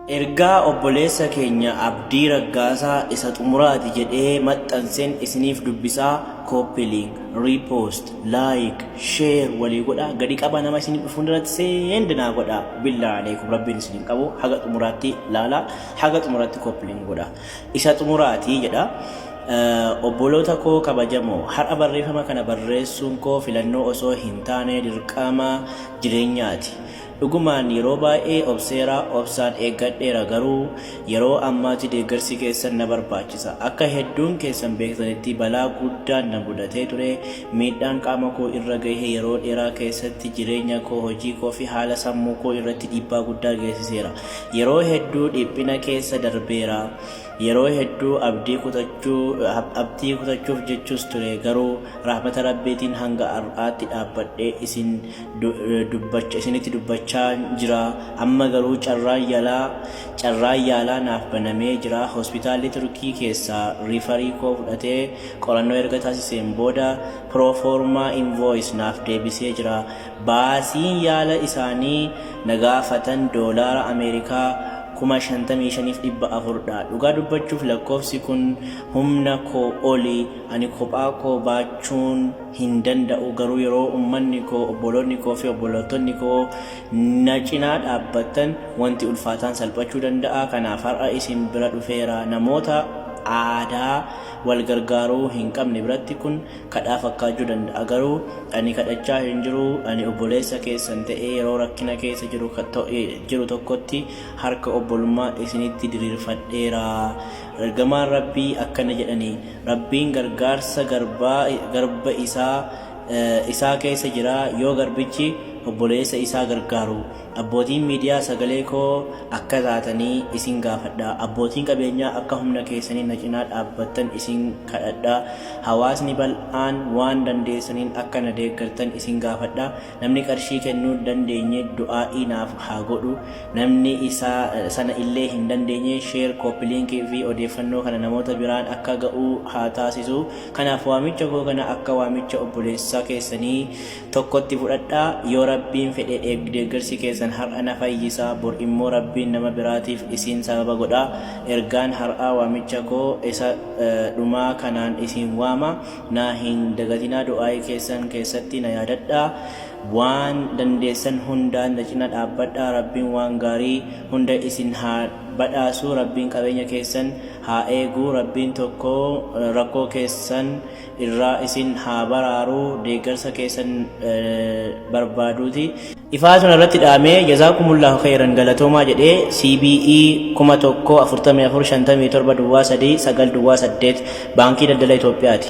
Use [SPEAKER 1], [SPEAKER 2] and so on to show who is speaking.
[SPEAKER 1] Ergaa obboleessa keenya Abdii Raggaasaa isa xumuraati jedhee maxxanseen isiniif dubbisaa copy link, repost, like, share walii godha. Gadi qaba nama isiniif fuulduratti seendinaa godha. Billaa alaykum rabbiin isiniin qabu haga xumuraatti laala, haga xumuraatti copy link godha. Isa xumuraati jedha. Obboloota koo kabajamoo har'a barreeffama kana barreessuun koo filannoo osoo hin taane dirqama jireenyaati. Dhugumaan yeroo baay'ee obsaan eeggadheera garuu yeroo ammaatti deeggarsi keessan na barbaachisa. Akka hedduun keessan beektanitti balaa guddaan na mudatee ture. Miidhaan qaama koo irra gahe yeroo dheeraa keessatti jireenya koo, hojii koo fi haala sammuu koo irratti dhiibbaa guddaa geessiseera. Yeroo hedduu dhiphina keessa darbeera. Yeroo hedduu abdii kutachuuf jechuus ture garuu rahmata rabbiitiin hanga har'aatti dhaabbadhee isinitti dubbachaa jira. Amma garuu carraan yaalaa naaf banamee jira. Hospitaalli Turkii keessaa riifarii koo fudhatee qorannoo erga taasiseen booda pirooformaa invoice naaf deebisee jira. Baasiin yaala isaanii na gaafatan doolaara Ameerikaa 55,400. Dhugaa dubbachuuf lakkoofsi kun humna koo oli. Ani kophaa koo baachuun hin danda'u garuu yeroo uummanni koo, obboloonni koo fi obbolootonni koo na cinaa dhaabbatan wanti ulfaataan salphachuu danda'a. Kanaaf har'a isin bira dhufeera. Namoota aadaa wal gargaaruu hin qabne biratti kun kadhaa fakkaachuu danda'a garuu ani kadhachaa hin jiru. Ani obboleessa keessan ta'ee yeroo rakkina keessa jiru tokkotti harka obbolummaa isinitti diriirfadheera. Ergamaan Rabbii akkana jedhanii, Rabbiin gargaarsa garba isaa keessa jira yoo garbichi obboleessa isaa gargaaru. Abbootiin miidiyaa sagalee koo akka taatanii isin gaafadha. Abbootiin qabeenyaa akka humna keessanii na cinaa dhaabbattan isin kadhadha. Hawaasni bal'aan waan dandeessaniin akka na deeggartan isin gaafadha. Namni qarshii kennuu dandeenye du'aa'ii naaf haa godhu. Namni isaa sana illee hin dandeenye share, copy link fi odeeffannoo kana namoota biraan akka ga'u haa taasisu. Kanaaf waamicha koo kana akka waamicha obboleessaa keessanii tokkotti fudhadha. Yoo Rabbiin fedhe deeggarsi keessan har'a na fayyisaa, bor immoo Rabbiin nama biraatiif isin sababa godha. Ergaan har'aa waamicha koo isa dhumaa kanaan isin waama. Na hin dagatinaa, du'aa'ii keessan keessatti na yaadadha. Waan dandeessan hundaan na cina dhaabbadha. Rabbiin waan gaarii hunda isin haa badhaasu. Rabbiin qabeenya keessan haa eegu. Rabbiin tokko rakkoo keessan irraa isin haa baraaru. Deeggarsa keessan barbaaduuti. Ifaatun irratti dhaamee jazaakumullahu khairan galatoomaa jedhee CBE 114457 3 9 8 baankii daldala Itoophiyaati.